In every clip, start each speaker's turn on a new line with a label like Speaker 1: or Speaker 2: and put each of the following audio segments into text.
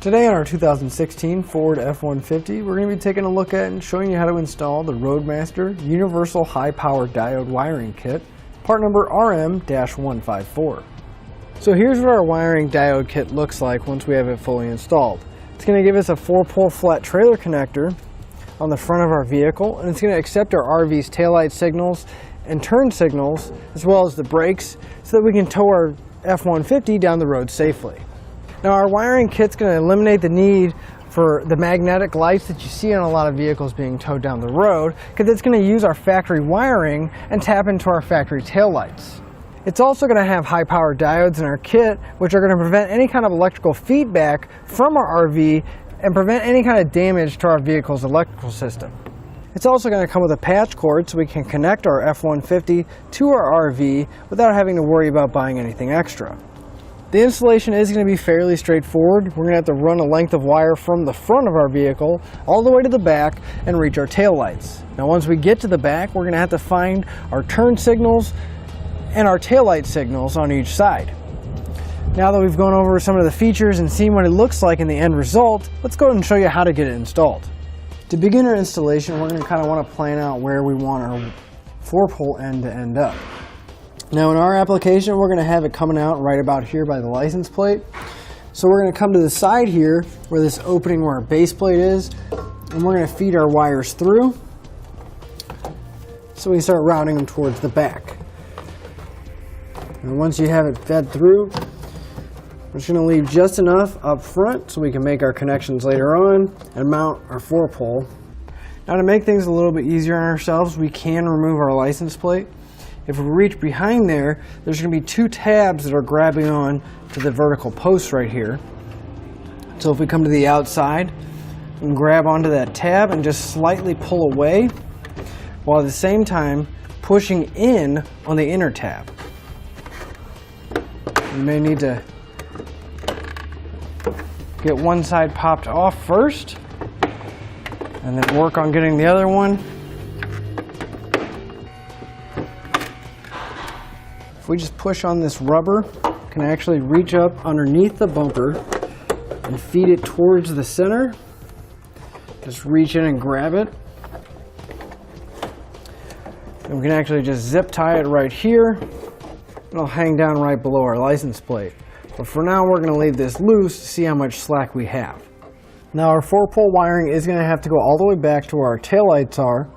Speaker 1: Today on our 2016 Ford F-150, we're going to be taking a look at and showing you how to install the Roadmaster Universal High Power Diode Wiring Kit, part number RM-154. So here's what our wiring diode kit looks like once we have it fully installed. It's going to give us a 4-pole flat trailer connector on the front of our vehicle, and it's going to accept our RV's taillight signals and turn signals, as well as the brakes, so that we can tow our F-150 down the road safely. Now our wiring kit's going to eliminate the need for the magnetic lights that you see on a lot of vehicles being towed down the road, because it's going to use our factory wiring and tap into our factory taillights. It's also going to have high power diodes in our kit, which are going to prevent any kind of electrical feedback from our RV and prevent any kind of damage to our vehicle's electrical system. It's also going to come with a patch cord so we can connect our F-150 to our RV without having to worry about buying anything extra. The installation is going to be fairly straightforward. We're going to have to run a length of wire from the front of our vehicle all the way to the back and reach our tail lights. Now once we get to the back, we're going to have to find our turn signals and our taillight signals on each side. Now that we've gone over some of the features and seen what it looks like in the end result, let's go ahead and show you how to get it installed. To begin our installation, we're going to kind of want to plan out where we want our 4-pole end to end up. Now in our application, we're going to have it coming out right about here by the license plate. So we're going to come to the side here where this opening where our base plate is, and we're going to feed our wires through so we can start routing them towards the back. And once you have it fed through, we're just going to leave just enough up front so we can make our connections later on and mount our 4-pole. Now to make things a little bit easier on ourselves, we can remove our license plate. If we reach behind there, there's going to be 2 tabs that are grabbing on to the vertical post right here. So if we come to the outside and grab onto that tab and just slightly pull away, while at the same time pushing in on the inner tab. You may need to get one side popped off first and then work on getting the other one. If we just push on this rubber, we can actually reach up underneath the bumper and feed it towards the center. Just reach in and grab it. And we can actually just zip tie it right here. It'll hang down right below our license plate. But for now, we're going to leave this loose to see how much slack we have. Now our 4-pole wiring is going to have to go all the way back to where our taillights are.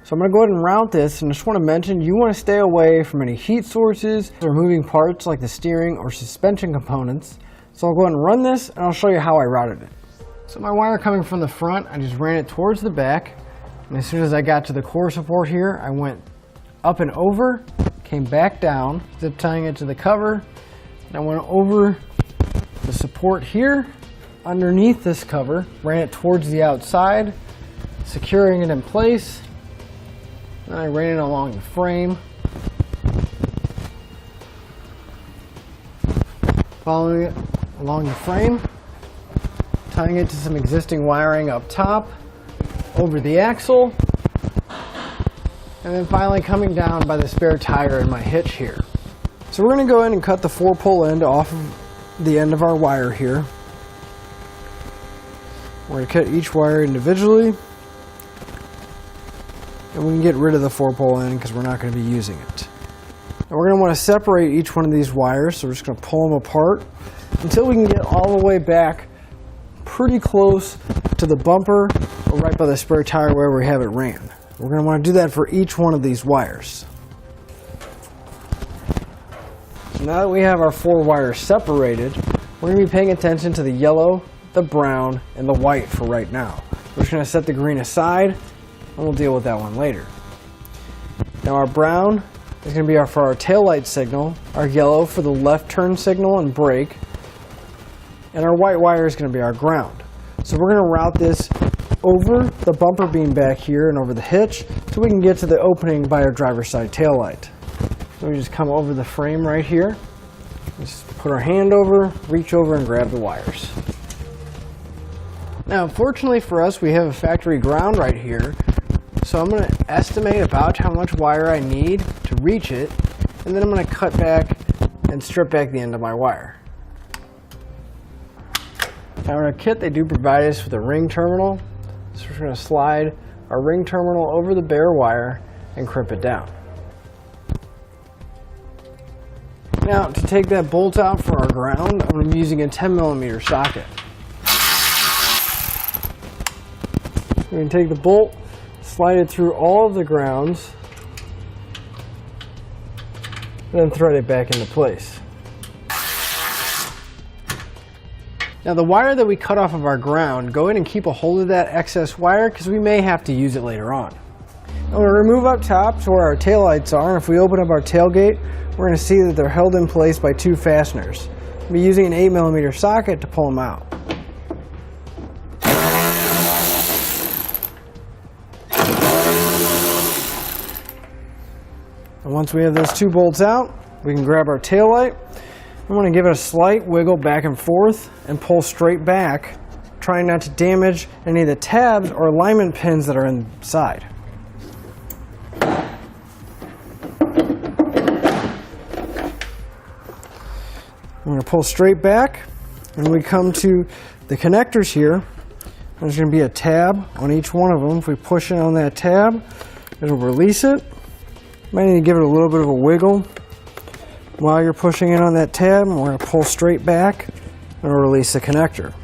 Speaker 1: So I'm going to go ahead and route this, and just want to mention you want to stay away from any heat sources or moving parts like the steering or suspension components. So I'll go ahead and run this, and I'll show you how I routed it. So my wire coming from the front, I just ran it towards the back, and as soon as I got to the core support here, I went up and over, came back down, zip tying it to the cover, and I went over the support here, underneath this cover, ran it towards the outside, securing it in place. Then I ran it along the frame, following it along the frame, tying it to some existing wiring up top, over the axle, and then finally coming down by the spare tire in my hitch here. So we're going to go in and cut the 4-pole end off of the end of our wire here. We're going to cut each wire individually. And we can get rid of the 4-pole end because we're not going to be using it. And we're going to want to separate each one of these wires, so we're just going to pull them apart until we can get all the way back pretty close to the bumper or right by the spare tire where we have it ran. We're going to want to do that for each one of these wires. So now that we have our 4 wires separated, we're going to be paying attention to the yellow, the brown, and the white for right now. We're just going to set the green aside, and we'll deal with that one later. Now our brown is going to be for our taillight signal, our yellow for the left turn signal and brake, and our white wire is going to be our ground. So we're going to route this over the bumper beam back here and over the hitch so we can get to the opening by our driver's side taillight. So we just come over the frame right here, just put our hand over, reach over and grab the wires. Now fortunately for us, we have a factory ground right here. So I'm going to estimate about how much wire I need to reach it, and then I'm going to cut back and strip back the end of my wire. Now in our kit they do provide us with a ring terminal, so we're going to slide our ring terminal over the bare wire and crimp it down. Now to take that bolt out for our ground, I'm going to be using a 10mm socket. We're going to take the bolt, slide it through all of the grounds, and then thread it back into place. Now the wire that we cut off of our ground, go ahead and keep a hold of that excess wire because we may have to use it later on. Now we'll remove up top to where our taillights are, and if we open up our tailgate, we're going to see that they're held in place by two fasteners. We'll be using an 8mm socket to pull them out. And once we have those two bolts out, we can grab our taillight. We want to give it a slight wiggle back and forth and pull straight back, trying not to damage any of the tabs or alignment pins that are inside. We're going to pull straight back, and when we come to the connectors here, there's going to be a tab on each one of them. If we push in on that tab, it'll release it. Might need to give it a little bit of a wiggle while you're pushing in on that tab, and we're going to pull straight back and we'll release the connector.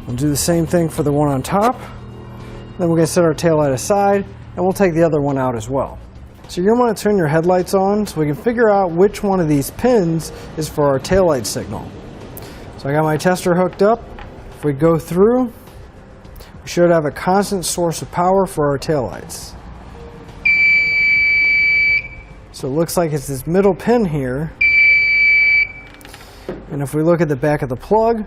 Speaker 1: We'll do the same thing for the one on top. Then we're going to set our taillight aside, and we'll take the other one out as well. So you're going to want to turn your headlights on so we can figure out which one of these pins is for our taillight signal. So I got my tester hooked up. If we go through, we should have a constant source of power for our taillights. So it looks like it's this middle pin here. And if we look at the back of the plug,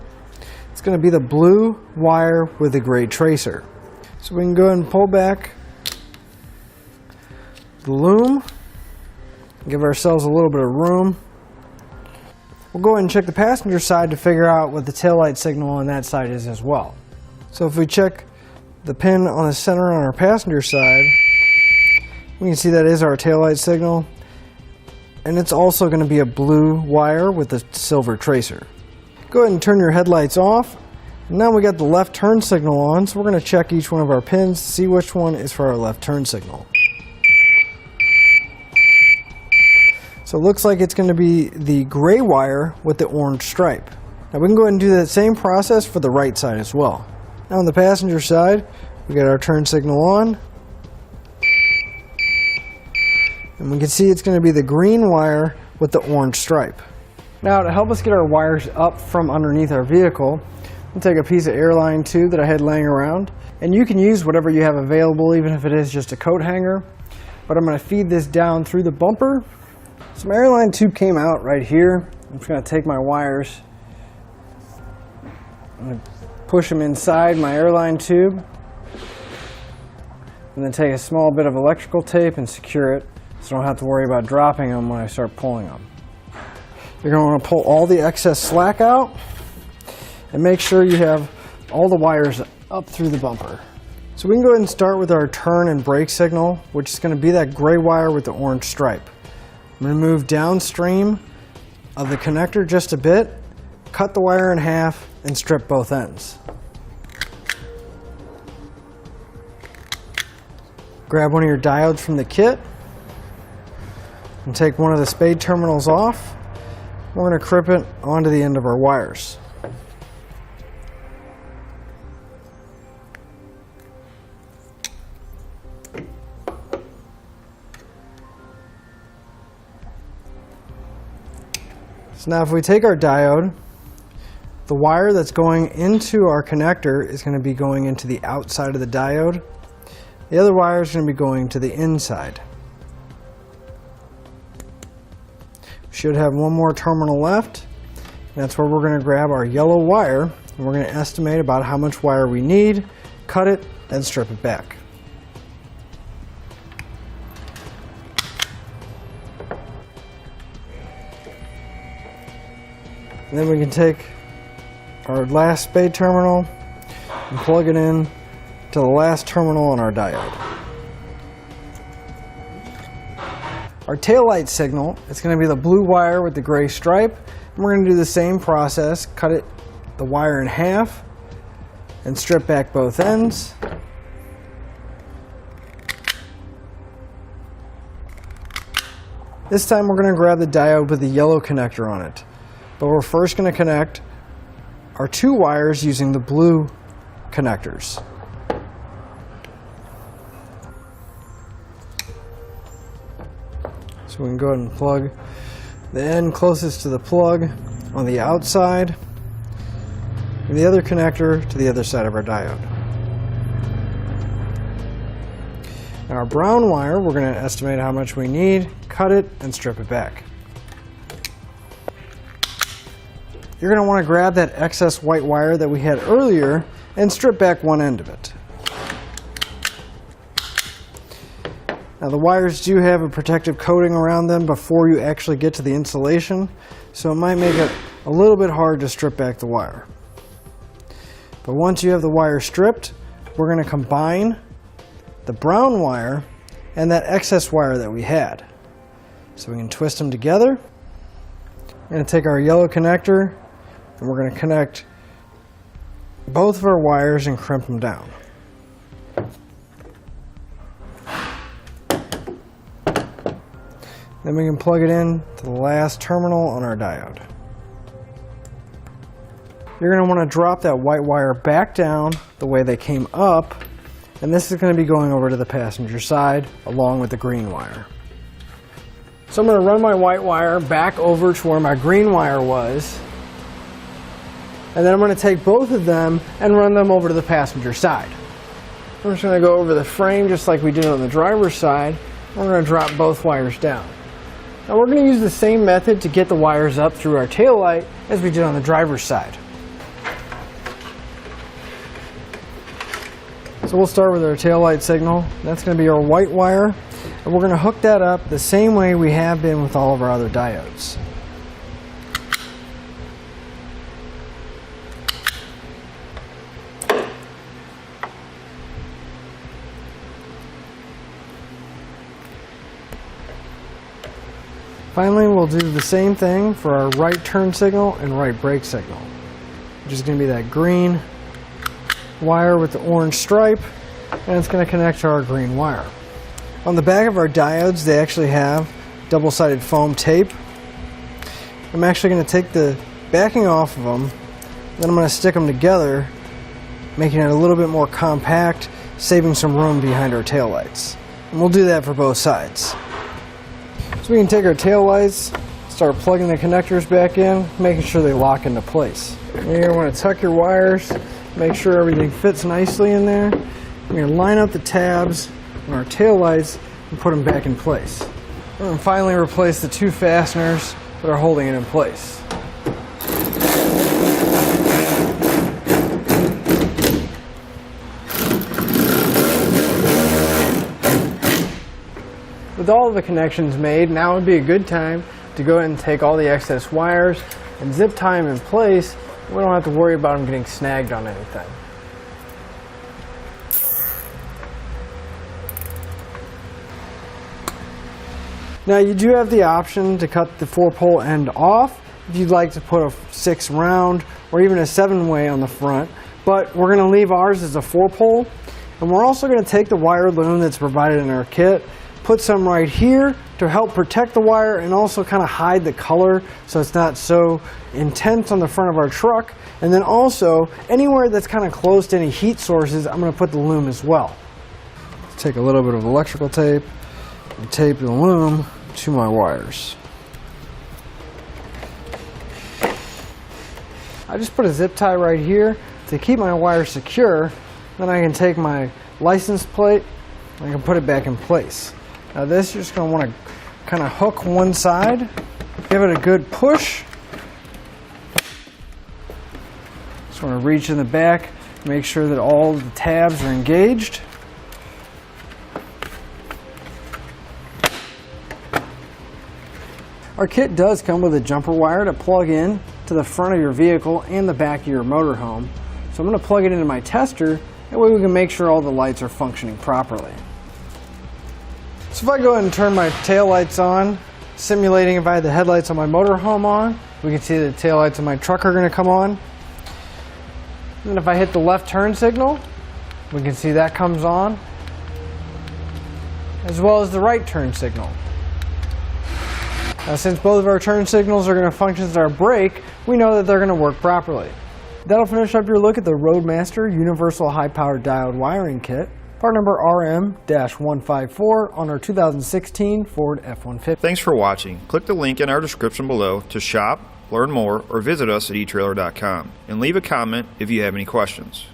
Speaker 1: it's going to be the blue wire with the gray tracer. So we can go ahead and pull back the loom, give ourselves a little bit of room. We'll go ahead and check the passenger side to figure out what the taillight signal on that side is as well. So if we check the pin on the center on our passenger side, we can see that is our taillight signal, and it's also going to be a blue wire with a silver tracer. Go ahead and turn your headlights off. And now we got the left turn signal on, so we're going to check each one of our pins to see which one is for our left turn signal. So it looks like it's going to be the gray wire with the orange stripe. Now we can go ahead and do that same process for the right side as well. Now on the passenger side, we got our turn signal on. And we can see it's going to be the green wire with the orange stripe. Now to help us get our wires up from underneath our vehicle, I'll take a piece of airline tube that I had laying around. And you can use whatever you have available, even if it is just a coat hanger. But I'm going to feed this down through the bumper. So my airline tube came out right here. I'm just going to take my wires, I'm going to push them inside my airline tube, and then take a small bit of electrical tape and secure it so I don't have to worry about dropping them when I start pulling them. You're going to want to pull all the excess slack out and make sure you have all the wires up through the bumper. So we can go ahead and start with our turn and brake signal, which is going to be that gray wire with the orange stripe. I'm going to move downstream of the connector just a bit, cut the wire in half, and strip both ends. Grab one of your diodes from the kit and take one of the spade terminals off. We're going to clip it onto the end of our wires. So now if we take our diode, the wire that's going into our connector is going to be going into the outside of the diode. The other wire is going to be going to the inside. We should have one more terminal left. That's where we're going to grab our yellow wire, and we're going to estimate about how much wire we need, cut it, and strip it back. And then we can take our last spade terminal and plug it in to the last terminal on our diode. Our taillight signal is going to be the blue wire with the gray stripe. And we're going to do the same process, cut it the wire in half and strip back both ends. This time we're going to grab the diode with the yellow connector on it, but we're first going to connect our two wires using the blue connectors. So we can go ahead and plug the end closest to the plug on the outside and the other connector to the other side of our diode. Now our brown wire, we're going to estimate how much we need, cut it, and strip it back. You're going to want to grab that excess white wire that we had earlier and strip back one end of it. Now the wires do have a protective coating around them before you actually get to the insulation, so it might make it a little bit hard to strip back the wire. But once you have the wire stripped, we're going to combine the brown wire and that excess wire that we had. So we can twist them together. We're going to take our yellow connector and we're going to connect both of our wires and crimp them down. Then we can plug it in to the last terminal on our diode. You're going to want to drop that white wire back down the way they came up, and this is going to be going over to the passenger side along with the green wire. So I'm going to run my white wire back over to where my green wire was, and then I'm going to take both of them and run them over to the passenger side. I'm just going to go over the frame just like we did on the driver's side. We're going to drop both wires down. Now we're going to use the same method to get the wires up through our taillight as we did on the driver's side. So we'll start with our taillight signal. That's going to be our white wire, and we're going to hook that up the same way we have been with all of our other diodes. Finally, we'll do the same thing for our right turn signal and right brake signal, which is going to be that green wire with the orange stripe, and it's going to connect to our green wire. On the back of our diodes, they actually have double-sided foam tape. I'm actually going to take the backing off of them, then I'm going to stick them together, making it a little bit more compact, saving some room behind our taillights. And we'll do that for both sides. So we can take our taillights, start plugging the connectors back in, making sure they lock into place. You're going to want to tuck your wires, make sure everything fits nicely in there. We're going to line up the tabs on our taillights and put them back in place. We're going to finally replace the two fasteners that are holding it in place. With all of the connections made, now would be a good time to go ahead and take all the excess wires and zip tie them in place. We don't have to worry about them getting snagged on anything. Now you do have the option to cut the 4-pole end off if you'd like to put a 6 round or even a 7-way on the front, but we're going to leave ours as a 4-pole, and we're also going to take the wire loom that's provided in our kit, put some right here to help protect the wire and also kind of hide the color so it's not so intense on the front of our truck. And then also anywhere that's kind of close to any heat sources, I'm going to put the loom as well. Let's take a little bit of electrical tape and tape the loom to my wires. I just put a zip tie right here to keep my wire secure. Then I can take my license plate and I can put it back in place. Now this, you're just going to want to kind of hook one side, give it a good push. Just want to reach in the back, make sure that all the tabs are engaged. Our kit does come with a jumper wire to plug in to the front of your vehicle and the back of your motorhome. So I'm going to plug it into my tester, that way we can make sure all the lights are functioning properly. So if I go ahead and turn my tail lights on, simulating if I had the headlights on my motorhome on, we can see the tail lights on my truck are going to come on. And if I hit the left turn signal, we can see that comes on, as well as the right turn signal. Now, since both of our turn signals are going to function as our brake, we know that they're going to work properly. That'll finish up your look at the Roadmaster Universal High Power Diode Wiring Kit, part number RM-154 on our 2016 Ford F-150.
Speaker 2: Thanks for watching. Click the link in our description below to shop, learn more, or visit us at etrailer.com, and leave a comment if you have any questions.